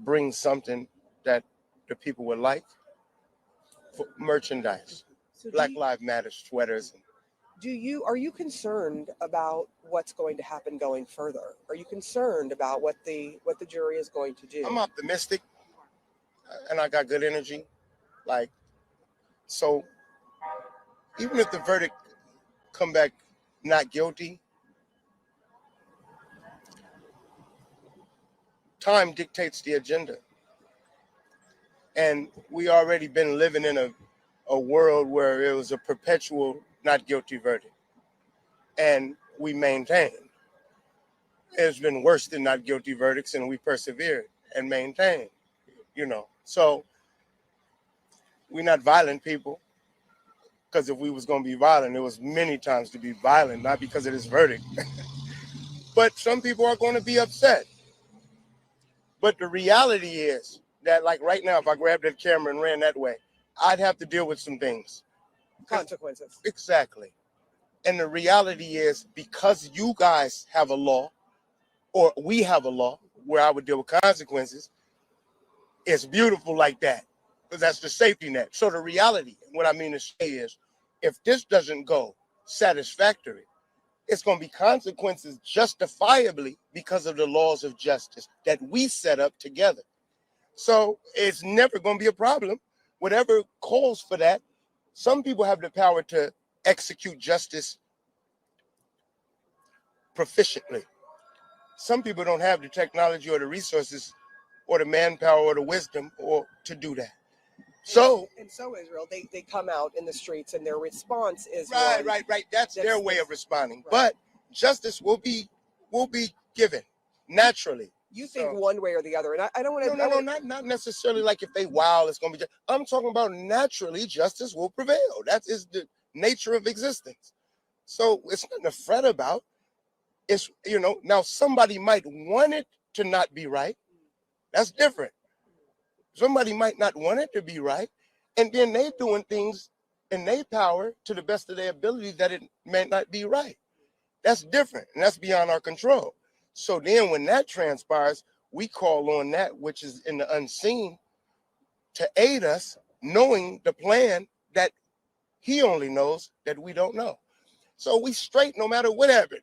bring something that the people would like for merchandise. So Black Lives Matter sweaters. are you concerned about what's going to happen going further? Are you concerned about what the jury is going to do? I'm optimistic and I got good energy. Like, so even if the verdict come back not guilty, time dictates the agenda. And we already been living in a world where it was a perpetual not guilty verdict. And we maintained. It's been worse than not guilty verdicts, and we persevered and maintained, you know. So we're not violent people, because if we was going to be violent, it was many times to be violent, not because of this verdict. But some people are going to be upset. But the reality is that, like right now, if I grabbed that camera and ran that way, I'd have to deal with some things. Consequences. Exactly. And the reality is, because you guys have a law, or we have a law where I would deal with consequences, it's beautiful like that, because that's the safety net. So the reality, what I mean to say is, if this doesn't go satisfactory, it's going to be consequences justifiably because of the laws of justice that we set up together. So it's never going to be a problem. Whatever calls for that, some people have the power to execute justice proficiently. Some people don't have the technology or the resources or the manpower or the wisdom or to do that. So Israel, they come out in the streets and their response is right. That's their way of responding. Right. But justice will be given naturally. You think one way or the other, and I don't want to. No, not necessarily like if they wild, it's going to be. I'm talking about naturally, justice will prevail. That is the nature of existence. So it's nothing to fret about. It's, now somebody might want it to not be right. That's different. Somebody might not want it to be right, and then they doing things in their power to the best of their ability that it may not be right. That's different, and that's beyond our control. So then when that transpires, we call on that which is in the unseen to aid us, knowing the plan that he only knows that we don't know. So we straight no matter what happened.